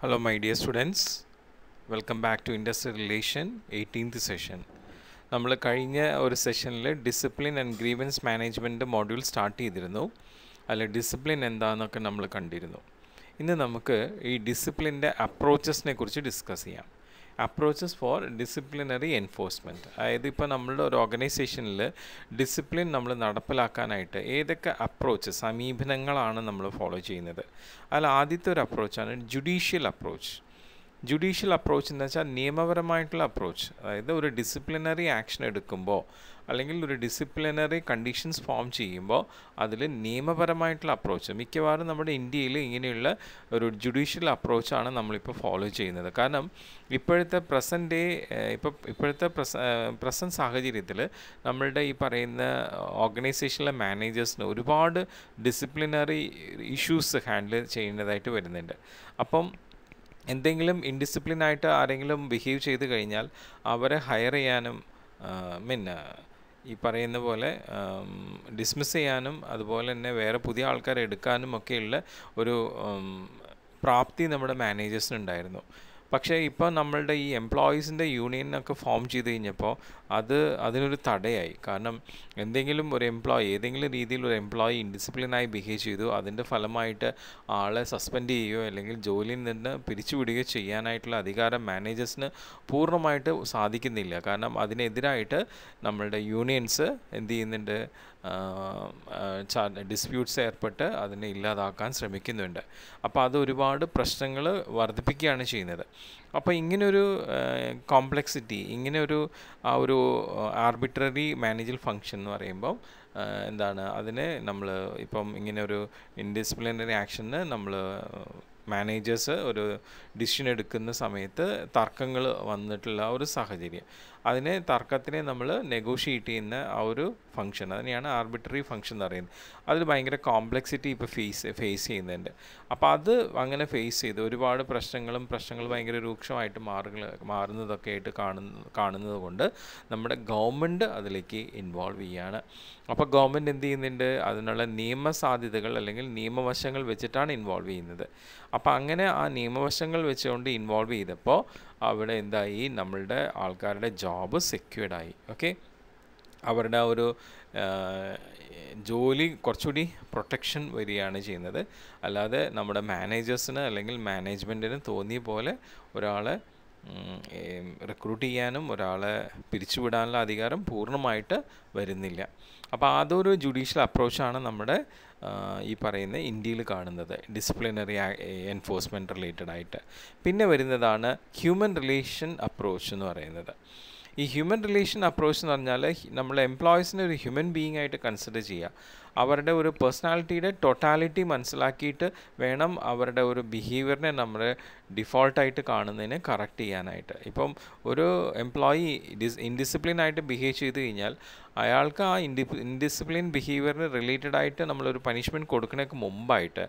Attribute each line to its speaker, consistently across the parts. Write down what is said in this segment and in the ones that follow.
Speaker 1: Hello my dear students, welcome back to Industrial Relation 18th session. നമ്മൾ കഴിഞ്ഞ ഒരു സെഷനിൽ discipline and grievance management module start ചെയ്തിരുന്നു. അതിൽ ഡിസിപ്ലിൻ എന്താണെന്നൊക്കെ നമ്മൾ കണ്ടിരുന്നു. ഇന്ന് നമുക്ക് ഈ ഡിസിപ്ലിൻ്റെ അപ്രോച്ചസിനെ കുറിച്ച് ഡിസ്കസ് ചെയ്യാം. Approaches for disciplinary enforcement. അതായത് ഇപ്പോൾ നമ്മളുടെ ഒരു ഓർഗനൈസേഷനിൽ ഡിസിപ്ലിൻ നമ്മൾ നടപ്പിലാക്കാനായിട്ട് ഏതൊക്കെ അപ്രോച്ച് സമീപനങ്ങളാണ് നമ്മൾ ഫോളോ ചെയ്യുന്നത്. അതിൽ ആദ്യത്തെ ഒരു അപ്രോച്ചാണ് ജുഡീഷ്യൽ അപ്രോച്ച്. ജുഡീഷ്യൽ അപ്രോച്ച് എന്ന് വെച്ചാൽ നിയമപരമായിട്ടുള്ള അപ്രോച്ച്. അതായത് ഒരു ഡിസിപ്ലിനറി ആക്ഷൻ എടുക്കുമ്പോൾ അല്ലെങ്കിൽ ഒരു ഡിസിപ്ലിനറി കണ്ടീഷൻസ് ഫോം ചെയ്യുമ്പോൾ അതിൽ നിയമപരമായിട്ടുള്ള അപ്രോച്ച് മിക്കവാറും നമ്മുടെ ഇന്ത്യയിൽ ഇങ്ങനെയുള്ള ഒരു ജുഡീഷ്യൽ അപ്രോച്ചാണ് നമ്മളിപ്പോൾ ഫോളോ ചെയ്യുന്നത്. കാരണം ഇപ്പോഴത്തെ ഇപ്പോഴത്തെ പ്രസൻറ്റ് സാഹചര്യത്തിൽ നമ്മളുടെ ഈ പറയുന്ന ഓർഗനൈസേഷനിലെ മാനേജേഴ്സിന് ഒരുപാട് ഡിസിപ്ലിനറി ഇഷ്യൂസ് ഹാൻഡിൽ ചെയ്യുന്നതായിട്ട് വരുന്നുണ്ട്. അപ്പം എന്തെങ്കിലും ഇൻഡിസിപ്ലിനായിട്ട് ആരെങ്കിലും ബിഹേവ് ചെയ്ത് കഴിഞ്ഞാൽ അവരെ ഹയർ ചെയ്യാനും ഈ പറയുന്ന പോലെ ഡിസ്മിസ് ചെയ്യാനും അതുപോലെ തന്നെ വേറെ പുതിയ ആൾക്കാരെ എടുക്കാനും ഒക്കെയുള്ള ഒരു പ്രാപ്തി നമ്മുടെ മാനേജേഴ്സിനുണ്ടായിരുന്നു. പക്ഷേ ഇപ്പോൾ നമ്മളുടെ ഈ എംപ്ലോയീസിൻ്റെ യൂണിയനൊക്കെ ഫോം ചെയ്ത് കഴിഞ്ഞപ്പോൾ അതിനൊരു തടയായി. കാരണം ഏതെങ്കിലും രീതിയിൽ ഒരു എംപ്ലോയി ഇൻഡിസിപ്ലിനായി ബിഹേവ് ചെയ്തു, അതിൻ്റെ ഫലമായിട്ട് ആളെ സസ്പെൻഡ് ചെയ്യുകയോ അല്ലെങ്കിൽ ജോലിയിൽ നിന്ന് പിരിച്ചുവിടുകയോ ചെയ്യാനായിട്ടുള്ള അധികാരം മാനേജേഴ്സിന് പൂർണ്ണമായിട്ട് സാധിക്കുന്നില്ല. കാരണം അതിനെതിരായിട്ട് നമ്മളുടെ യൂണിയൻസ് എന്ത് ചെയ്യുന്നുണ്ട്, ഡിസ്പ്യൂട്ട്സ് ഏർപ്പെട്ട് അതിനെ ഇല്ലാതാക്കാൻ ശ്രമിക്കുന്നുണ്ട്. അപ്പോൾ അത് ഒരുപാട് പ്രശ്നങ്ങൾ വർദ്ധിപ്പിക്കുകയാണ് ചെയ്യുന്നത്. അപ്പോൾ ഇങ്ങനൊരു കോംപ്ലക്സിറ്റി, ഇങ്ങനെയൊരു ഒരു ആർബിട്രറി മാനേജൽ ഫങ്ഷൻ എന്ന് പറയുമ്പോൾ അതിനെ നമ്മൾ ഇപ്പം ഇങ്ങനെ ഒരു ഇൻഡിസിപ്ലിനറി ആക്ഷന് നമ്മൾ മാനേജേഴ്സ് ഒരു ഡിസിഷൻ എടുക്കുന്ന സമയത്ത് തർക്കങ്ങൾ വന്നിട്ടുള്ള ഒരു സാഹചര്യം, തർക്കത്തിനെ നമ്മൾ നെഗോഷിയേറ്റ് ചെയ്യുന്ന ആ ഒരു ഫങ്ഷൻ, അതിനെയാണ് ആർബിട്രറി ഫങ്ഷൻ എന്ന് പറയുന്നത്. അതിൽ ഭയങ്കര കോംപ്ലക്സിറ്റി ഇപ്പോൾ ഫേസ് ചെയ്യുന്നുണ്ട്. അപ്പോൾ അത് അങ്ങനെ ഫേസ് ചെയ്ത് ഒരുപാട് പ്രശ്നങ്ങൾ ഭയങ്കര രൂക്ഷമായിട്ട് മാറുന്നതൊക്കെ ആയിട്ട് കാണുന്നത് കൊണ്ട് നമ്മുടെ ഗവൺമെൻറ് അതിലേക്ക് ഇൻവോൾവ് ചെയ്യുകയാണ്. അപ്പോൾ ഗവൺമെൻറ് എന്ത് ചെയ്യുന്നുണ്ട്, അതിനുള്ള നിയമസാധ്യതകൾ അല്ലെങ്കിൽ നിയമവശങ്ങൾ വെച്ചിട്ടാണ് ഇൻവോൾവ് ചെയ്യുന്നത്. അപ്പോൾ അങ്ങനെ ആ നിയമവശങ്ങൾ വെച്ചുകൊണ്ട് ഇൻവോൾവ് ചെയ്തപ്പോൾ അവിടെ എന്തായി, നമ്മളുടെ ആൾക്കാരുടെ ജോബ് സെക്യൂർഡായി. ഓക്കെ, അവരുടെ ആ ഒരു ജോലി കുറച്ചുകൂടി പ്രൊട്ടക്ഷൻ വരികയാണ് ചെയ്യുന്നത്. അല്ലാതെ നമ്മുടെ മാനേജേഴ്സിന് അല്ലെങ്കിൽ മാനേജ്മെൻറ്റിന് തോന്നിയ പോലെ ഒരാളെ റിക്രൂട്ട് ചെയ്യാനും ഒരാളെ പിരിച്ചുവിടാനുള്ള അധികാരം പൂർണ്ണമായിട്ട് വരുന്നില്ല. അപ്പോൾ അതൊരു ജുഡീഷ്യൽ അപ്രോച്ചാണ് നമ്മുടെ ഈ പറയുന്ന ഇന്ത്യയിൽ കാണുന്നത് ഡിസിപ്ലിനറി എൻഫോഴ്സ്മെൻറ്റ് റിലേറ്റഡ് ആയിട്ട്. പിന്നെ വരുന്നതാണ് ഹ്യൂമൻ റിലേഷൻ അപ്രോച്ച് എന്ന് പറയുന്നത്. ഈ ഹ്യൂമൻ റിലേഷൻ അപ്രോച്ച് എന്ന് പറഞ്ഞാൽ നമ്മൾ എംപ്ലോയീസിനെ ഒരു ഹ്യൂമൻ ബീയിങ് ആയിട്ട് കൺസിഡർ ചെയ്യുക. അവരുടെ ഒരു പേഴ്സണാലിറ്റിയുടെ ടോട്ടാലിറ്റി മനസ്സിലാക്കിയിട്ട് വേണം അവരുടെ ഒരു ബിഹേവിയറിനെ നമ്മൾ ഡിഫോൾട്ടായിട്ട് കാണുന്നതിനെ കറക്റ്റ് ചെയ്യാനായിട്ട്. ഇപ്പം ഒരു എംപ്ലോയി ഇൻഡിസിപ്ലിനായിട്ട് ബിഹേവ് ചെയ്ത് കഴിഞ്ഞാൽ അയാൾക്ക് ആ ഇൻഡിസിപ്ലിൻ ബിഹേവിയറിന് റിലേറ്റഡ് ആയിട്ട് നമ്മളൊരു പണിഷ്മെൻറ്റ് കൊടുക്കുന്നതിന് മുമ്പായിട്ട്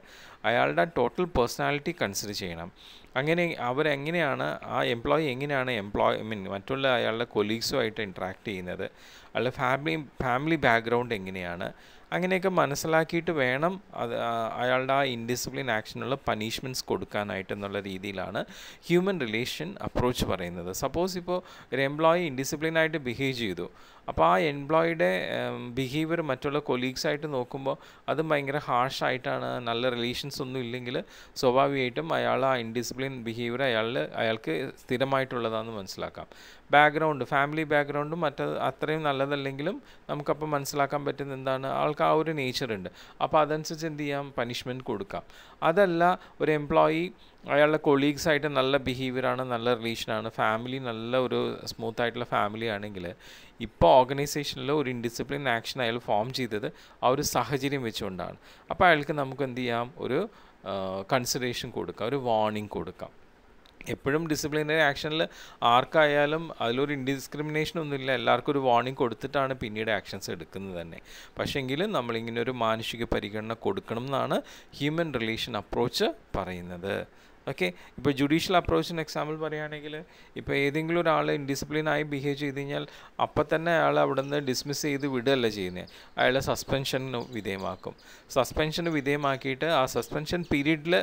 Speaker 1: അയാളുടെ ടോട്ടൽ പേഴ്സണാലിറ്റി കൺസിഡർ ചെയ്യണം. അങ്ങനെ അവരെങ്ങനെയാണ് ആ എംപ്ലോയി എങ്ങനെയാണ് മറ്റുള്ള അയാളുടെ കൊലീഗ്സുമായിട്ട് ഇൻട്രാക്ട് ചെയ്യുന്നത്, അയാളുടെ ഫാമിലി ബാക്ക്ഗ്രൗണ്ട് എങ്ങനെയാണ്, അങ്ങനെയൊക്കെ മനസ്സിലാക്കിയിട്ട് വേണം അയാളുടെ ആ ഇൻഡിസിപ്ലിൻ ആക്ഷനുള്ള പണിഷ്മെൻറ്റ്സ് കൊടുക്കാനായിട്ട് എന്നുള്ള രീതിയിലാണ് ഹ്യൂമൻ റിലേഷൻ അപ്രോച്ച് പറയുന്നത്. സപ്പോസ് ഇപ്പോൾ ഒരു എംപ്ലോയി ഇൻഡിസിപ്ലിനായിട്ട് ബിഹേവ് ചെയ്തു, അപ്പോൾ ആ എംപ്ലോയിയുടെ ബിഹേവിയർ മറ്റുള്ള കൊലീഗ്സായിട്ട് നോക്കുമ്പോൾ അത് ഭയങ്കര ഹാർഷായിട്ടാണ്, നല്ല റിലേഷൻസ് ഒന്നും ഇല്ലെങ്കിൽ സ്വാഭാവികമായിട്ടും അയാൾ ആ ഇൻഡിസിപ്ലിൻ ബിഹേവിയർ അയാൾക്ക് സ്ഥിരമായിട്ടുള്ളതാണെന്ന് മനസ്സിലാക്കാം. ഫാമിലി ബാക്ക്ഗ്രൗണ്ടും അത്രയും നല്ലതല്ലെങ്കിലും നമുക്കപ്പോൾ മനസ്സിലാക്കാൻ പറ്റുന്ന എന്താണ്, ആൾക്ക് ആ ഒരു നേച്ചറുണ്ട്. അപ്പോൾ അതനുസരിച്ച് എന്ത് ചെയ്യാം, പണിഷ്മെൻറ്റ് കൊടുക്കാം. അതല്ല, ഒരു എംപ്ലോയി അയാളുടെ കൊളീഗ്സായിട്ട് നല്ല ബിഹേവിയറാണ്, നല്ല റിലേഷനാണ്, ഫാമിലി നല്ല ഒരു സ്മൂത്ത് ആയിട്ടുള്ള ഫാമിലി ആണെങ്കിൽ ഇപ്പോൾ ഓർഗനൈസേഷനിൽ ഒരു ഇൻഡിസിപ്ലിൻ ആക്ഷൻ അയാൾ ഫോം ചെയ്തത് ആ ഒരു സാഹചര്യം വെച്ചുകൊണ്ടാണ്. അപ്പോൾ അയാൾക്ക് നമുക്ക് എന്ത് ചെയ്യാം, ഒരു കൺസിഡറേഷൻ കൊടുക്കാം, ഒരു വാർണിംഗ് കൊടുക്കാം. എപ്പോഴും ഡിസിപ്ലിനറി ആക്ഷനിൽ ആർക്കായാലും അതിലൊരു ഇൻഡിസ്ക്രിമിനേഷൻ ഒന്നുമില്ല, എല്ലാവർക്കും ഒരു വാർണിംഗ് കൊടുത്തിട്ടാണ് പിന്നീട് ആക്ഷൻസ് എടുക്കുന്നത് തന്നെ. പക്ഷേങ്കിലും നമ്മളിങ്ങനെ ഒരു മാനുഷിക പരിഗണന കൊടുക്കണം എന്നാണ് ഹ്യൂമൻ റിലേഷൻ അപ്രോച്ച് പറയുന്നത്. ഓക്കെ. ഇപ്പോൾ ജുഡീഷ്യൽ അപ്രോച്ചിന് എക്സാമ്പിൾ പറയുകയാണെങ്കിൽ, ഇപ്പോൾ ഏതെങ്കിലും ഒരാൾ ഇൻഡിസിപ്ലിനായി ബിഹേവ് ചെയ്ത് കഴിഞ്ഞാൽ അപ്പം തന്നെ അയാൾ അവിടെ നിന്ന് ഡിസ്മിസ് ചെയ്ത് വിടുകയല്ല ചെയ്യുന്നത്, അയാളെ സസ്പെൻഷന് വിധേയമാക്കും. സസ്പെൻഷന് വിധേയമാക്കിയിട്ട് ആ സസ്പെൻഷൻ പീരീഡിൽ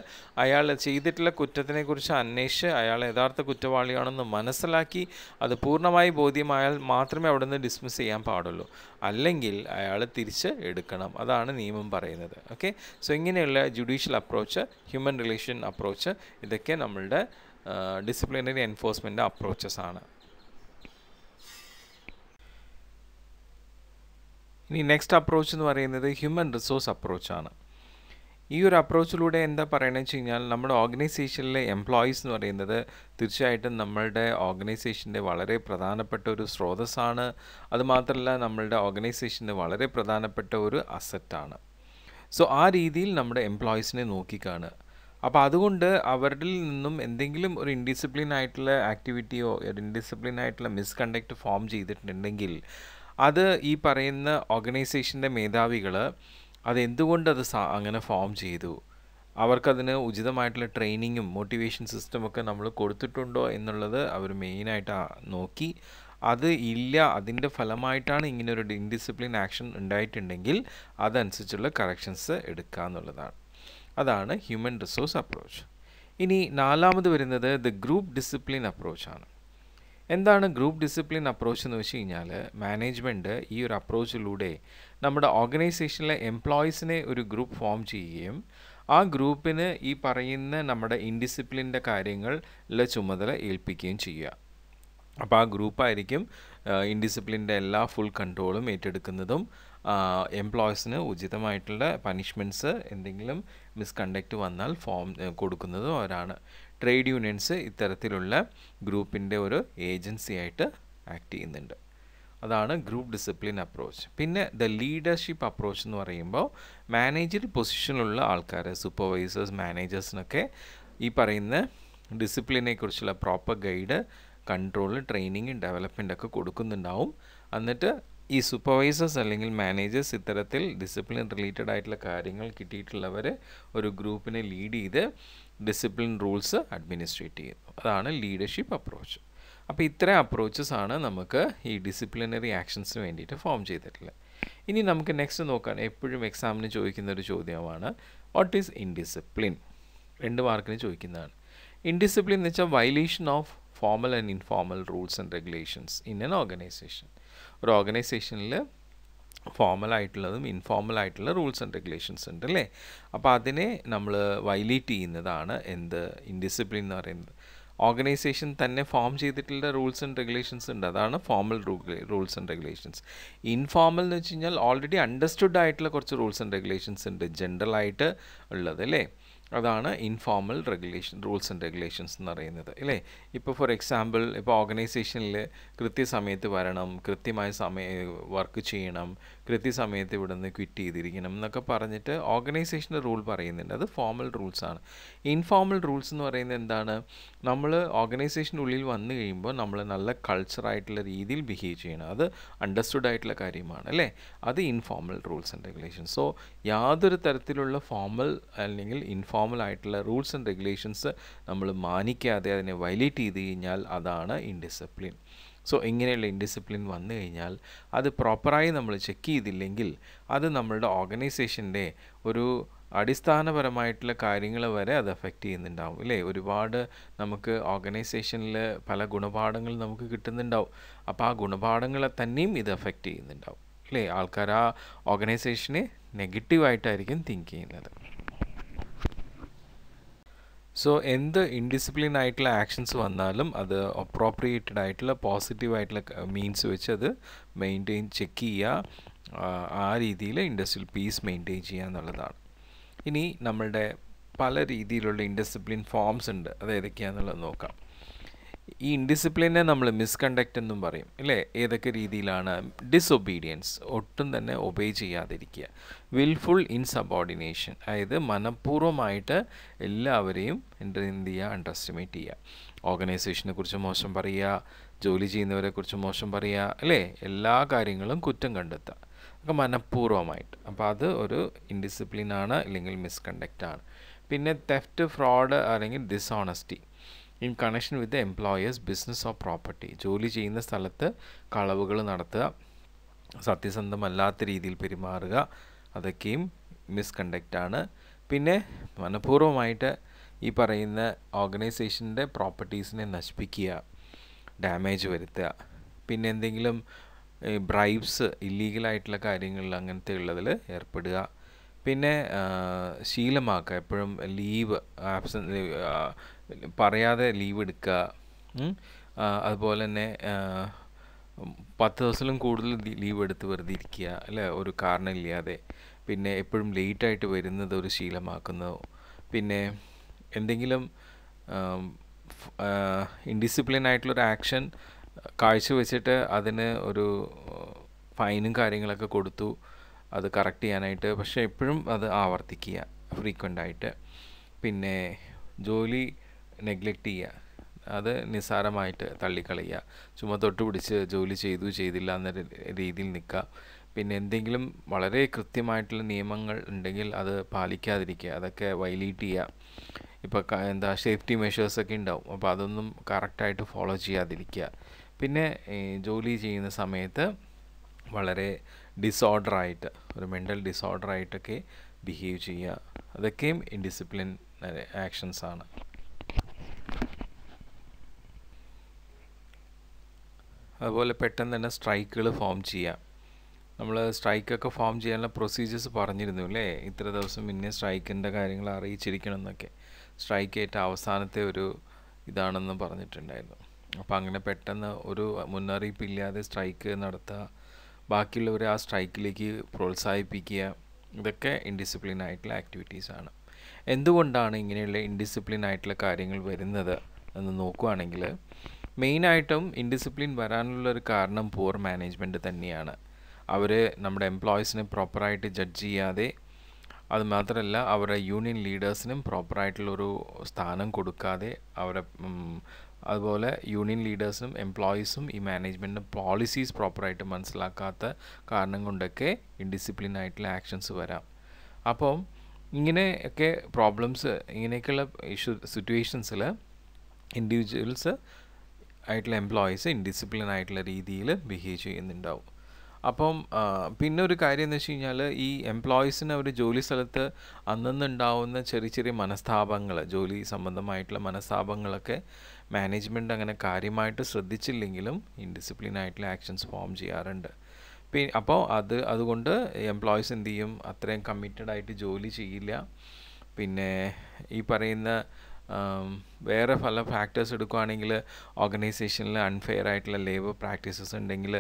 Speaker 1: അയാൾ ചെയ്തിട്ടുള്ള കുറ്റത്തിനെക്കുറിച്ച് അന്വേഷിച്ച് അയാൾ യഥാർത്ഥ കുറ്റവാളിയാണെന്ന് മനസ്സിലാക്കി അത് പൂർണ്ണമായി ബോധ്യമായാൽ മാത്രമേ അവിടെ നിന്ന് ഡിസ്മിസ് ചെയ്യാൻ പാടുള്ളൂ. അല്ലെങ്കിൽ അയാൾ തിരിച്ച് എടുക്കണം. അതാണ് നിയമം പറയുന്നത്. ഓക്കെ. സോ ഇങ്ങനെയുള്ള judicial approach, human relation approach, ഇതൊക്കെ നമ്മളുടെ ഡിസിപ്ലിനറി എൻഫോഴ്സ്മെൻ്റ് അപ്രോച്ചസ് ആണ്. ഇനി നെക്സ്റ്റ് അപ്രോച്ച് എന്ന് പറയുന്നത് ഹ്യൂമൻ റിസോഴ്സ് അപ്രോച്ചാണ്. ഈ ഒരു അപ്രോച്ചിലൂടെ എന്താ പറയണമെന്ന് വെച്ച് കഴിഞ്ഞാൽ, നമ്മുടെ ഓർഗനൈസേഷനിലെ എംപ്ലോയീസ് എന്ന് പറയുന്നത് തീർച്ചയായിട്ടും നമ്മളുടെ ഓർഗനൈസേഷൻ്റെ വളരെ പ്രധാനപ്പെട്ട ഒരു സ്രോതസ്സാണ്. അതുമാത്രമല്ല നമ്മളുടെ ഓർഗനൈസേഷൻ്റെ വളരെ പ്രധാനപ്പെട്ട ഒരു അസറ്റാണ്. സോ ആ രീതിയിൽ നമ്മുടെ എംപ്ലോയീസിനെ നോക്കിക്കാണുക. അപ്പോൾ അതുകൊണ്ട് അവരിൽ നിന്നും എന്തെങ്കിലും ഒരു ഇൻഡിസിപ്ലിൻ ആയിട്ടുള്ള ആക്ടിവിറ്റിയോ ഒരു ഇൻഡിസിപ്ലിൻ ആയിട്ടുള്ള മിസ്കണ്ടക്റ്റ് ഫോം ചെയ്തിട്ടുണ്ടെങ്കിൽ അത് ഈ പറയുന്ന ഓർഗനൈസേഷൻ്റെ മേധാവികൾ അതെന്തുകൊണ്ട് അങ്ങനെ ഫോം ചെയ്തു, അവർക്കതിന് ഉചിതമായിട്ടുള്ള ട്രെയിനിങ്ങും മോട്ടിവേഷൻ സിസ്റ്റമൊക്കെ നമ്മൾ കൊടുത്തിട്ടുണ്ടോ എന്നുള്ളത് അവർ മെയിനായിട്ട് നോക്കി. അത് ഇല്ല, അതിൻ്റെ ഫലമായിട്ടാണ് ഇങ്ങനൊരു ഇൻഡിസിപ്ലിൻ ആക്ഷൻ ഉണ്ടായിട്ടുണ്ടെങ്കിൽ അതനുസരിച്ചുള്ള കറക്ഷൻസ് എടുക്കുക എന്നുള്ളതാണ്. അതാണ് ഹ്യൂമൻ റിസോഴ്സ് അപ്രോച്ച്. ഇനി നാലാമത് വരുന്നത് ദ ഗ്രൂപ്പ് ഡിസിപ്ലിൻ അപ്രോച്ചാണ്. എന്താണ് ഗ്രൂപ്പ് ഡിസിപ്ലിൻ അപ്രോച്ച് എന്ന് വെച്ച് കഴിഞ്ഞാൽ, മാനേജ്മെൻറ്റ് ഈ ഒരു അപ്രോച്ചിലൂടെ നമ്മുടെ ഓർഗനൈസേഷനിലെ എംപ്ലോയീസിനെ ഒരു ഗ്രൂപ്പ് ഫോം ചെയ്യുകയും ആ ഗ്രൂപ്പിന് ഈ പറയുന്ന നമ്മുടെ ഇൻഡിസിപ്ലിൻ്റെ കാര്യങ്ങളിലെ ചുമതല ഏൽപ്പിക്കുകയും ചെയ്യുക. അപ്പോൾ ആ ഗ്രൂപ്പായിരിക്കും ഇൻഡിസിപ്ലിൻ്റെ എല്ലാ ഫുൾ കൺട്രോളും ഏറ്റെടുക്കുന്നതും എംപ്ലോയീസിന് ഉചിതമായിട്ടുള്ള പണിഷ്മെൻറ്റ്സ് എന്തെങ്കിലും മിസ്കണ്ടക്റ്റ് വന്നാൽ കൊടുക്കുന്നതും അവരാണ്. ട്രേഡ് യൂണിയൻസ് ഇത്തരത്തിലുള്ള ഗ്രൂപ്പിൻ്റെ ഒരു ഏജൻസി ആയിട്ട് ആക്ട് ചെയ്യുന്നുണ്ട്. അതാണ് ഗ്രൂപ്പ് ഡിസിപ്ലിൻ അപ്രോച്ച്. പിന്നെ ദ ലീഡർഷിപ്പ് അപ്രോച്ച് എന്ന് പറയുമ്പോൾ മാനേജർ പൊസിഷനിലുള്ള ആൾക്കാർ, സൂപ്പർവൈസേഴ്സ്, മാനേജേഴ്സിനൊക്കെ ഈ പറയുന്ന ഡിസിപ്ലിനെ കുറിച്ചുള്ള proper guide, control, training, development ഒക്കെ കൊടുക്കുന്നുണ്ടാവും. എന്നിട്ട് ഈ സൂപ്പർവൈസേഴ്സ് അല്ലെങ്കിൽ മാനേജേഴ്സ് ഇത്തരത്തിൽ ഡിസിപ്ലിൻ റിലേറ്റഡ് ആയിട്ടുള്ള കാര്യങ്ങൾ കിട്ടിയിട്ടുള്ളവർ ഒരു ഗ്രൂപ്പിനെ ലീഡ് ചെയ്ത് ഡിസിപ്ലിൻ റൂൾസ് അഡ്മിനിസ്ട്രേറ്റ് ചെയ്യുന്നു. അതാണ് ലീഡർഷിപ്പ് അപ്രോച്ച്. അപ്പോൾ ഇത്രയും അപ്രോച്ചസ് ആണ് നമുക്ക് ഈ ഡിസിപ്ലിനറി ആക്ഷൻസിന് വേണ്ടിയിട്ട് ഫോം ചെയ്തിട്ടുള്ളത്. ഇനി നമുക്ക് നെക്സ്റ്റ് നോക്കാൻ എപ്പോഴും എക്സാമിന് ചോദിക്കുന്ന ഒരു ചോദ്യമാണ് വാട്ട് ഈസ് ഇൻഡിസിപ്ലിൻ. 2 മാർക്കിന് ചോദിക്കുന്നതാണ്. ഇൻഡിസിപ്ലിൻ എന്ന് വെച്ചാൽ violation of formal and informal rules and regulations in N organisation. ഒരു ഓർഗനൈസേഷനിൽ ഫോർമലായിട്ടുള്ളതും ഇൻഫോർമൽ ആയിട്ടുള്ള റൂൾസ് ആൻഡ് റെഗുലേഷൻസ് ഉണ്ട് അല്ലേ. അപ്പോൾ അതിനെ നമ്മൾ വയലേറ്റ് ചെയ്യുന്നതാണ് എന്ത് ഇൻഡിസിപ്ലിൻ എന്ന് പറയുന്നത്. ഓർഗനൈസേഷൻ തന്നെ ഫോം ചെയ്തിട്ടുള്ള റൂൾസ് ആൻഡ് റെഗുലേഷൻസ് ഉണ്ട്, അതാണ് formal rules and regulations. Informal എന്ന് വെച്ച് കഴിഞ്ഞാൽ ഓൾറെഡി അണ്ടർസ്റ്റുഡ് ആയിട്ടുള്ള കുറച്ച് റൂൾസ് ആൻഡ് റെഗുലേഷൻസ് ഉണ്ട്, ജനറലായിട്ട് ഉള്ളത് അല്ലേ. അതാണ് ഇൻഫോർമൽ റൂൾസ് ആൻഡ് റെഗുലേഷൻസ് എന്ന് പറയുന്നത് അല്ലേ. ഇപ്പോൾ ഫോർ എക്സാമ്പിൾ, ഇപ്പോൾ ഓർഗനൈസേഷനിൽ കൃത്യസമയത്ത് വരണം, കൃത്യമായ വർക്ക് ചെയ്യണം, കൃത്യസമയത്ത് ഇവിടെ നിന്ന് ക്വിറ്റ് ചെയ്തിരിക്കണം എന്നൊക്കെ പറഞ്ഞിട്ട് ഓർഗനൈസേഷൻ്റെ റൂൾ പറയുന്നുണ്ട്. അത് ഫോർമൽ റൂൾസാണ്. ഇൻഫോർമൽ റൂൾസ് എന്ന് പറയുന്നത് എന്താണ്, നമ്മൾ ഓർഗനൈസേഷൻ്റെ ഉള്ളിൽ വന്നു കഴിയുമ്പോൾ നമ്മൾ നല്ല കൾച്ചറായിട്ടുള്ള രീതിയിൽ ബിഹേവ് ചെയ്യണം. അത് അണ്ടർസ്റ്റുഡ് ആയിട്ടുള്ള കാര്യമാണ് അല്ലേ. അത് informal rules and regulations. So യാതൊരു തരത്തിലുള്ള ഫോർമൽ അല്ലെങ്കിൽ ഇൻഫോർമൽ ആയിട്ടുള്ള റൂൾസ് ആൻഡ് റെഗുലേഷൻസ് നമ്മൾ മാനിക്കാതെ അതിനെ വയലേറ്റ് ചെയ്ത് കഴിഞ്ഞാൽ അതാണ് ഇൻഡിസിപ്ലിൻ. സോ ഇങ്ങനെയുള്ള ഇൻഡിസിപ്ലിൻ വന്നു കഴിഞ്ഞാൽ അത് പ്രോപ്പറായി നമ്മൾ ചെക്ക് ചെയ്തില്ലെങ്കിൽ അത് നമ്മളുടെ ഓർഗനൈസേഷൻ്റെ ഒരു അടിസ്ഥാനപരമായിട്ടുള്ള കാര്യങ്ങൾ വരെ അത് എഫക്റ്റ് ചെയ്യുന്നുണ്ടാവും അല്ലേ. ഒരുപാട് നമുക്ക് ഓർഗനൈസേഷനിൽ പല ഗുണപാഠങ്ങൾ നമുക്ക് കിട്ടുന്നുണ്ടാവും. അപ്പോൾ ആ ഗുണപാഠങ്ങളെ തന്നെയും ഇത് എഫക്റ്റ് ചെയ്യുന്നുണ്ടാവും അല്ലേ. ആൾക്കാർ ആ ഓർഗനൈസേഷനെ നെഗറ്റീവായിട്ടായിരിക്കും തിങ്ക് ചെയ്യുന്നത്. സോ എന്ത് ഇൻഡിസിപ്ലിൻ ആയിട്ടുള്ള ആക്ഷൻസ് വന്നാലും അത് അപ്രോപ്രിയേറ്റഡ് ആയിട്ടുള്ള പോസിറ്റീവായിട്ടുള്ള മീൻസ് വെച്ച് അത് ചെക്ക് ചെയ്യുക, ആ രീതിയിൽ ഇൻഡസ്ട്രിയൽ പീസ് മെയിൻറ്റെയിൻ ചെയ്യുക എന്നുള്ളതാണ്. ഇനി നമ്മളുടെ പല രീതിയിലുള്ള ഇൻഡിസിപ്ലിൻ ഫോംസ് ഉണ്ട്, അത് ഏതൊക്കെയാണെന്നുള്ളത് നോക്കാം. ഈ ഇൻഡിസിപ്ലിനെ നമ്മൾ മിസ്കണ്ടക്റ്റ് എന്നും പറയും അല്ലേ. ഏതൊക്കെ രീതിയിലാണ്? ഡിസൊബീഡിയൻസ്, ഒട്ടും തന്നെ ഒബേ ചെയ്യാതിരിക്കുക. വിൽഫുൾ ഇൻസബോർഡിനേഷൻ, അതായത് മനഃപൂർവ്വമായിട്ട് എല്ലാവരെയും എന്ത് ചെയ്യുക, അണ്ടർ എസ്റ്റിമേറ്റ് ചെയ്യുക. ഓർഗനൈസേഷനെ കുറിച്ച് മോശം പറയുക, ജോലി ചെയ്യുന്നവരെ കുറിച്ച് മോശം പറയുക അല്ലേ. എല്ലാ കാര്യങ്ങളും കുറ്റം കണ്ടെത്തുക, ഒക്കെ മനഃപൂർവ്വമായിട്ട്. അപ്പോൾ അത് ഒരു ഇൻഡിസിപ്ലിനാണ് അല്ലെങ്കിൽ മിസ്കണ്ടക്റ്റാണ്. പിന്നെ തെഫ്റ്റ്, ഫ്രോഡ് അല്ലെങ്കിൽ dishonesty in connection with the employers business or property. ജോലി ചെയ്യുന്ന സ്ഥലത്ത് കളവുകൾ നടത്തുക, സത്യസന്ധമല്ലാത്ത രീതിയിൽ പെരുമാറുക, അതൊക്കെയും മിസ്കണ്ടക്റ്റാണ്. പിന്നെ മനഃപൂർവ്വമായിട്ട് ഈ പറയുന്ന ഓർഗനൈസേഷൻ്റെ പ്രോപ്പർട്ടീസിനെ നശിപ്പിക്കുക, ഡാമേജ് വരുത്തുക. പിന്നെ എന്തെങ്കിലും ബ്രൈബ്സ്, ഇല്ലീഗലായിട്ടുള്ള കാര്യങ്ങളിൽ അങ്ങനത്തെ ഉള്ളതിൽ ഏർപ്പെടുക. പിന്നെ ശീലമാക്കുക, എപ്പോഴും ലീവ് പറയാതെ ലീവ് എടുക്കുക. അതുപോലെ തന്നെ 10 ദിവസത്തിലും കൂടുതൽ ലീവ് എടുത്ത് വെറുതെ ഇരിക്കുക, അല്ലേ, ഒരു കാരണമില്ലാതെ. പിന്നെ എപ്പോഴും ലേറ്റായിട്ട് വരുന്നത് ഒരു ശീലമാക്കുന്നു. പിന്നെ എന്തെങ്കിലും ഇൻഡിസിപ്ലിൻ ആയിട്ടുള്ളൊരു ആക്ഷൻ കാഴ്ചവെച്ചിട്ട് അതിന് ഒരു ഫൈനും കാര്യങ്ങളൊക്കെ കൊടുത്തു അത് കറക്റ്റ് ചെയ്യാനായിട്ട്, പക്ഷേ എപ്പോഴും അത് ആവർത്തിക്കുക ഫ്രീക്വൻ്റായിട്ട്. പിന്നെ ജോലി നെഗ്ലക്റ്റ് ചെയ്യുക, അത് നിസ്സാരമായിട്ട് തള്ളിക്കളയുക, ചുമ്മാ തൊട്ടുപിടിച്ച് ജോലി ചെയ്തില്ല എന്ന രീതിയിൽ നിൽക്കുക. പിന്നെ എന്തെങ്കിലും വളരെ കൃത്യമായിട്ടുള്ള നിയമങ്ങൾ ഉണ്ടെങ്കിൽ അത് പാലിക്കാതിരിക്കുക, അതൊക്കെ വയലേറ്റ് ചെയ്യുക. ഇപ്പോൾ സേഫ്റ്റി മെഷേഴ്സൊക്കെ ഉണ്ടാവും, അപ്പോൾ അതൊന്നും കറക്റ്റായിട്ട് ഫോളോ ചെയ്യാതിരിക്കുക. പിന്നെ ജോലി ചെയ്യുന്ന സമയത്ത് വളരെ ഡിസോർഡറായിട്ട്, ഒരു മെൻ്റൽ ഡിസോർഡറായിട്ടൊക്കെ ബിഹേവ് ചെയ്യുക, അതൊക്കെയും ഇൻഡിസിപ്ലിൻ ആക്ഷൻസാണ്. അതുപോലെ പെട്ടെന്ന് തന്നെ സ്ട്രൈക്കുകൾ ഫോം ചെയ്യുക. നമ്മൾ സ്ട്രൈക്കൊക്കെ ഫോം ചെയ്യാനുള്ള പ്രൊസീജിയേഴ്സ് പറഞ്ഞിരുന്നു അല്ലേ, ഇത്ര ദിവസം പിന്നെ സ്ട്രൈക്കിൻ്റെ കാര്യങ്ങൾ അറിയിച്ചിരിക്കണം എന്നൊക്കെ. സ്ട്രൈക്ക് ഏറ്റവും അവസാനത്തെ ഒരു ഇതാണെന്ന് പറഞ്ഞിട്ടുണ്ടായിരുന്നു. അപ്പോൾ അങ്ങനെ പെട്ടെന്ന് ഒരു മുന്നറിയിപ്പില്ലാതെ സ്ട്രൈക്ക് നടത്തുക, ബാക്കിയുള്ളവരെ ആ സ്ട്രൈക്കിലേക്ക് പ്രോത്സാഹിപ്പിക്കുക, ഇതൊക്കെ ഇൻഡിസിപ്ലിൻ ആയിട്ടുള്ള ആക്ടിവിറ്റീസാണ്. എന്തുകൊണ്ടാണ് ഇങ്ങനെയുള്ള ഇൻഡിസിപ്ലിൻ ആയിട്ടുള്ള കാര്യങ്ങൾ വരുന്നത് എന്ന് നോക്കുകയാണെങ്കിൽ, മെയിനായിട്ടും ഇൻഡിസിപ്ലിൻ വരാനുള്ളൊരു കാരണം പൂർ മാനേജ്മെൻറ്റ് തന്നെയാണ്. അവർ നമ്മുടെ എംപ്ലോയീസിനെ പ്രോപ്പറായിട്ട് ജഡ്ജ് ചെയ്യാതെ, അതുമാത്രമല്ല അവരുടെ യൂണിയൻ ലീഡേഴ്സിനും പ്രോപ്പറായിട്ടുള്ളൊരു സ്ഥാനം കൊടുക്കാതെ, അതുപോലെ യൂണിയൻ ലീഡേഴ്സും എംപ്ലോയീസും ഈ മാനേജ്മെൻറ്റിൻ്റെ പോളിസീസ് പ്രോപ്പറായിട്ട് മനസ്സിലാക്കാത്ത കാരണം കൊണ്ടൊക്കെ ഇൻഡിസിപ്ലിൻ ആയിട്ടുള്ള ആക്ഷൻസ് വരാം. അപ്പം ഇങ്ങനെയൊക്കെ പ്രോബ്ലംസ്, ഇങ്ങനെയൊക്കെയുള്ള സിറ്റുവേഷൻസിൽ ഇൻഡിവിജ്വൽസ് ആയിട്ടുള്ള എംപ്ലോയീസ് ഇൻഡിസിപ്ലിൻ ആയിട്ടുള്ള രീതിയിൽ ബിഹേവ് ചെയ്യുന്നുണ്ടാവും. അപ്പം പിന്നെ ഒരു കാര്യം എന്ന് വെച്ച് കഴിഞ്ഞാൽ, ഈ എംപ്ലോയീസിന് അവർ ജോലി സ്ഥലത്ത് അന്നുണ്ടാവുന്ന ചെറിയ ചെറിയ മനസ്താപങ്ങൾ, ജോലി സംബന്ധമായിട്ടുള്ള മനസ്താപങ്ങളൊക്കെ മാനേജ്മെൻറ്റ് അങ്ങനെ കാര്യമായിട്ട് ശ്രദ്ധിച്ചില്ലെങ്കിലും ഇൻഡിസിപ്ലിൻ ആയിട്ടുള്ള ആക്ഷൻസ് ഫോം ചെയ്യാറുണ്ട്. അപ്പോൾ അതുകൊണ്ട് എംപ്ലോയീസ് എന്ത് ചെയ്യും, അത്രയും കമ്മിറ്റഡ് ആയിട്ട് ജോലി ചെയ്യില്ല. പിന്നെ ഈ പറയുന്ന വേറെ പല ഫാക്ടേഴ്സ് എടുക്കുകയാണെങ്കിൽ, ഓർഗനൈസേഷനിൽ അൺഫെയർ ആയിട്ടുള്ള ലേബർ പ്രാക്ടീസസ് ഉണ്ടെങ്കിൽ,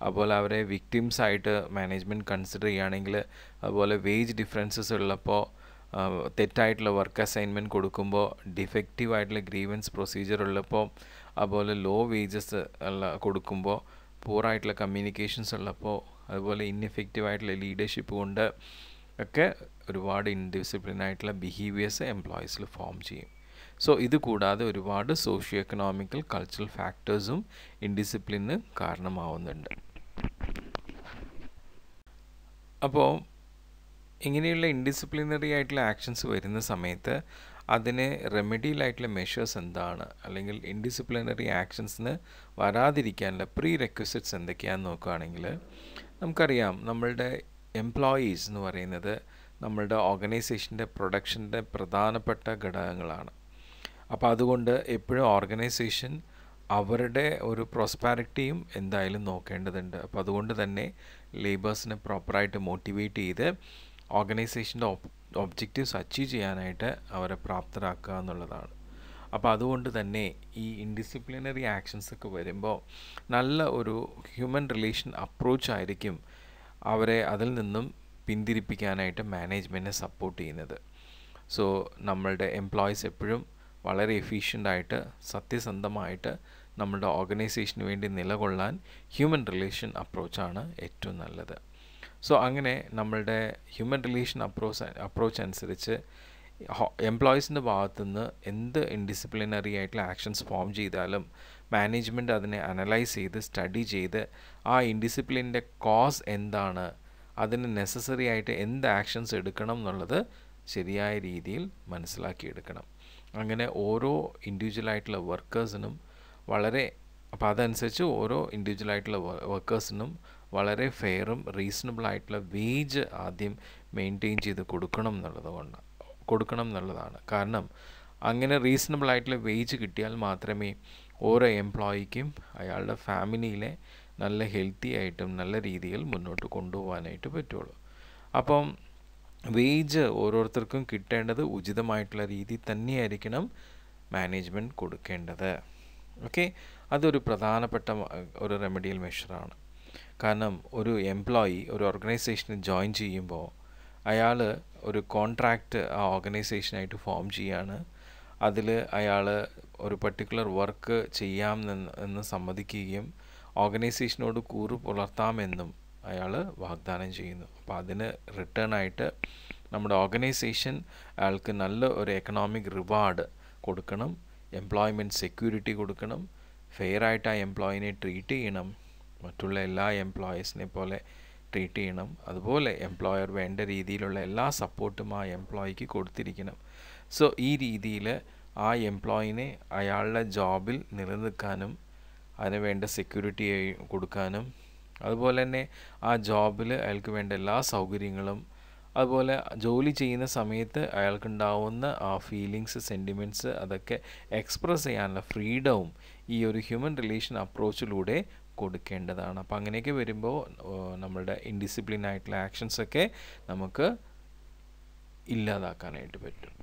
Speaker 1: അതുപോലെ അവരെ വിക്ടിംസ് ആയിട്ട് മാനേജ്മെൻറ്റ് കൺസിഡർ ചെയ്യുകയാണെങ്കിൽ, അതുപോലെ വേജ് ഡിഫറൻസസ് ഉള്ളപ്പോൾ, തെറ്റായിട്ടുള്ള വർക്ക് അസൈൻമെൻറ്റ് കൊടുക്കുമ്പോൾ, ഡിഫക്റ്റീവ് ആയിട്ടുള്ള ഗ്രീവൻസ് പ്രൊസീജിയർ ഉള്ളപ്പോൾ, അതുപോലെ ലോ വേജസ് കൊടുക്കുമ്പോൾ, പൂറായിട്ടുള്ള കമ്മ്യൂണിക്കേഷൻസ് ഉള്ളപ്പോൾ, അതുപോലെ ഇൻഎഫക്റ്റീവ് ആയിട്ടുള്ള ലീഡർഷിപ്പ് കൊണ്ട് ഒക്കെ ഒരുപാട് ഇൻഡിസിപ്ലിൻ ആയിട്ടുള്ള ബിഹേവിയേഴ്സ് എംപ്ലോയീസിൽ ഫോം ചെയ്യും. സോ ഇത് കൂടാതെ ഒരുപാട് സോഷ്യോ എക്കണോമിക്കൽ കൾച്ചറൽ ഫാക്ടേഴ്സും ഇൻഡിസിപ്ലിന് കാരണമാവുന്നുണ്ട്. അപ്പോൾ ഇങ്ങനെയുള്ള ഇൻഡിസിപ്ലിനറി ആയിട്ടുള്ള ആക്ഷൻസ് വരുന്ന സമയത്ത് അതിന് റെമഡിയലായിട്ടുള്ള മെഷേഴ്സ് എന്താണ്, അല്ലെങ്കിൽ ഇൻഡിസിപ്ലിനറി ആക്ഷൻസിന് വരാതിരിക്കാനുള്ള പ്രീ റെക്വിസിറ്റ്സ് എന്തൊക്കെയാണെന്ന് നോക്കുകയാണെങ്കിൽ, നമുക്കറിയാം നമ്മളുടെ എംപ്ലോയീസ് എന്ന് പറയുന്നത് നമ്മളുടെ ഓർഗനൈസേഷൻ്റെ പ്രൊഡക്ഷൻ്റെ പ്രധാനപ്പെട്ട ഘടകങ്ങളാണ്. അപ്പോൾ അതുകൊണ്ട് എപ്പോഴും ഓർഗനൈസേഷൻ അവരുടെ ഒരു പ്രോസ്പാരിറ്റിയും എന്തായാലും നോക്കേണ്ടതുണ്ട്. അപ്പോൾ അതുകൊണ്ട് തന്നെ ലേബേഴ്സിനെ പ്രോപ്പറായിട്ട് മോട്ടിവേറ്റ് ചെയ്ത് ഓർഗനൈസേഷൻ്റെ ഒബ്ജക്റ്റീവ്സ് അച്ചീവ് ചെയ്യാനായിട്ട് അവരെ പ്രാപ്തരാക്കുക എന്നുള്ളതാണ്. അപ്പോൾ അതുകൊണ്ട് തന്നെ ഈ ഇൻഡിസിപ്ലിനറി ആക്ഷൻസ് ഒക്കെ വരുമ്പോൾ നല്ല ഒരു ഹ്യൂമൻ റിലേഷൻ അപ്രോച്ച് ആയിരിക്കും അവരെ അതിൽ നിന്നും പിന്തിരിപ്പിക്കാനായിട്ട് മാനേജ്മെൻറ്റിനെ സപ്പോർട്ട് ചെയ്യുന്നത്. സോ നമ്മളുടെ എംപ്ലോയീസ് എപ്പോഴും വളരെ എഫിഷ്യൻ്റായിട്ട് സത്യസന്ധമായിട്ട് നമ്മളുടെ ഓർഗനൈസേഷന് വേണ്ടി നിലകൊള്ളാൻ ഹ്യൂമൻ റിലേഷൻ അപ്രോച്ചാണ് ഏറ്റവും നല്ലത്. സോ അങ്ങനെ നമ്മളുടെ ഹ്യൂമൻ റിലേഷൻ അപ്രോച്ച് അനുസരിച്ച് എംപ്ലോയീസിൻ്റെ ഭാഗത്തുനിന്ന് എന്ത് ഇൻഡിസിപ്ലിനറി ആയിട്ടുള്ള ആക്ഷൻസ് ഫോം ചെയ്താലും മാനേജ്മെൻറ്റ് അതിനെ അനലൈസ് ചെയ്ത് സ്റ്റഡി ചെയ്ത് ആ ഇൻഡിസിപ്ലിൻ്റെ കോസ് എന്താണ്, അതിന് നെസസറി ആയിട്ട് എന്ത് ആക്ഷൻസ് എടുക്കണം എന്നുള്ളത് ശരിയായ രീതിയിൽ മനസ്സിലാക്കിയെടുക്കണം. അങ്ങനെ ഓരോ ഇൻഡിവിജ്വലായിട്ടുള്ള വർക്കേഴ്സിനും വളരെ, അപ്പോൾ അതനുസരിച്ച് ഓരോ ഇൻഡിവിജ്വലായിട്ടുള്ള വർക്കേഴ്സിനും വളരെ ഫെയറും റീസണബിളായിട്ടുള്ള വേജ് ആദ്യം മെയിൻറ്റെയിൻ ചെയ്ത് കൊടുക്കണം എന്നുള്ളതാണ്. കാരണം അങ്ങനെ റീസണബിളായിട്ടുള്ള വേജ് കിട്ടിയാൽ മാത്രമേ ഓരോ എംപ്ലോയിക്കും അയാളുടെ ഫാമിലിയിലെ നല്ല ഹെൽത്തി ആയിട്ടും നല്ല രീതിയിൽ മുന്നോട്ട് കൊണ്ടുപോകാനായിട്ട് പറ്റുള്ളൂ. അപ്പം വേജ് ഓരോരുത്തർക്കും കിട്ടേണ്ടത് ഉചിതമായിട്ടുള്ള രീതി തന്നെയായിരിക്കണം മാനേജ്മെൻറ്റ് കൊടുക്കേണ്ടത്. ഓക്കെ, അതൊരു പ്രധാനപ്പെട്ട ഒരു റെമഡിയൽ മെഷറാണ്. കാരണം ഒരു എംപ്ലോയി ഒരു ഓർഗനൈസേഷനിൽ ജോയിൻ ചെയ്യുമ്പോൾ അയാൾ ഒരു കോൺട്രാക്റ്റ് ആ ഓർഗനൈസേഷനായിട്ട് ഫോം ചെയ്യാണ്. അതിൽ അയാൾ ഒരു പർട്ടിക്കുലർ വർക്ക് ചെയ്യാം എന്ന് സമ്മതിക്കുകയും ഓർഗനൈസേഷനോട് കൂറ് പുലർത്താമെന്നും അയാൾ വാഗ്ദാനം ചെയ്യുന്നു. അപ്പോൾ അതിന് റിട്ടേൺ ആയിട്ട് നമ്മുടെ ഓർഗനൈസേഷൻ അയാൾക്ക് നല്ല ഒരു എക്കണോമിക് റിവാർഡ് കൊടുക്കണം, എംപ്ലോയ്മെൻറ്റ് സെക്യൂരിറ്റി കൊടുക്കണം, ഫെയർ ആയിട്ട് ആ എംപ്ലോയിനെ ട്രീറ്റ് ചെയ്യണം, മറ്റുള്ള എല്ലാ എംപ്ലോയീസിനെ പോലെ ട്രീറ്റ് ചെയ്യണം. അതുപോലെ എംപ്ലോയർ വേണ്ട രീതിയിലുള്ള എല്ലാ സപ്പോർട്ടും ആ എംപ്ലോയിക്ക് കൊടുത്തിരിക്കണം. സോ ഈ രീതിയിൽ ആ എംപ്ലോയിനെ അയാളുടെ ജോബിൽ നിലനിൽക്കാനും അതിന് വേണ്ട സെക്യൂരിറ്റി കൊടുക്കാനും അതുപോലെ തന്നെ ആ ജോബിൽ അയാൾക്ക് വേണ്ട എല്ലാ സൗകര്യങ്ങളും അതുപോലെ ജോലി ചെയ്യുന്ന സമയത്ത് അയാൾക്കുണ്ടാവുന്ന ആ ഫീലിങ്സ്, സെൻറ്റിമെൻറ്റ്സ് അതൊക്കെ എക്സ്പ്രസ് ചെയ്യാനുള്ള ഫ്രീഡവും ഈ ഒരു ഹ്യൂമൻ റിലേഷൻ അപ്രോച്ചിലൂടെ കൊടുക്കേണ്ടതാണ്. അപ്പോൾ അങ്ങനെയൊക്കെ വരുമ്പോൾ നമ്മളുടെ ഇൻഡിസിപ്ലിൻ ആയിട്ടുള്ള ആക്ഷൻസൊക്കെ നമുക്ക് ഇല്ലാതാക്കാനായിട്ട് പറ്റും.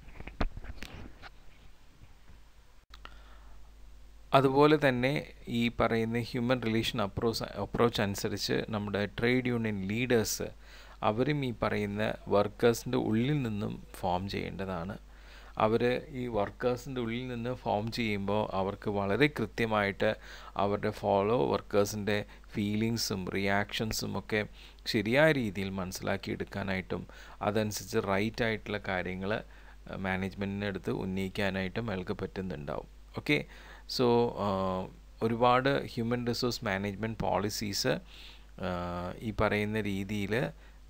Speaker 1: അതുപോലെ തന്നെ ഈ പറയുന്ന ഹ്യൂമൻ റിലേഷൻ അപ്രോച്ച് അനുസരിച്ച് നമ്മുടെ ട്രേഡ് യൂണിയൻ ലീഡേഴ്സ് അവരും ഈ പറയുന്ന വർക്കേഴ്സിൻ്റെ ഉള്ളിൽ നിന്നും ഫോം ചെയ്യേണ്ടതാണ്. അവർ ഈ വർക്കേഴ്സിൻ്റെ ഉള്ളിൽ നിന്ന് ഫോം ചെയ്യുമ്പോൾ അവർക്ക് വളരെ കൃത്യമായിട്ട് അവരുടെ വർക്കേഴ്സിൻ്റെ ഫീലിങ്സും റിയാക്ഷൻസും ഒക്കെ ശരിയായ രീതിയിൽ മനസ്സിലാക്കിയെടുക്കാനായിട്ടും അതനുസരിച്ച് റൈറ്റ് ആയിട്ടുള്ള കാര്യങ്ങൾ മാനേജ്മെൻറ്റിൻ്റെ അടുത്ത് ഉന്നയിക്കാനായിട്ടും അയാൾക്ക് പറ്റുന്നുണ്ടാവും. ഓക്കെ, സോ ഒരുപാട് ഹ്യൂമൻ റിസോഴ്സ് മാനേജ്മെൻറ്റ് പോളിസീസ് ഈ പറയുന്ന രീതിയിൽ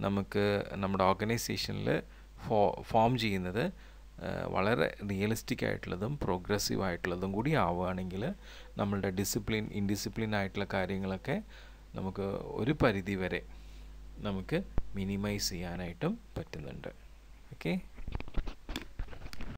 Speaker 1: നമുക്ക് നമ്മുടെ ഓർഗനൈസേഷനിൽ ഫോം ചെയ്യുന്നത് വളരെ റിയലിസ്റ്റിക് ആയിട്ടുള്ളതും പ്രോഗ്രസീവ് ആയിട്ടുള്ളതും കൂടി ആവുകയാണെങ്കിൽ നമ്മളുടെ ഇൻഡിസിപ്ലിൻ ആയിട്ടുള്ള കാര്യങ്ങളൊക്കെ നമുക്ക് ഒരു പരിധി വരെ നമുക്ക് മിനിമൈസ് ചെയ്യാനായിട്ടും പറ്റുന്നുണ്ട്. ഓക്കെ.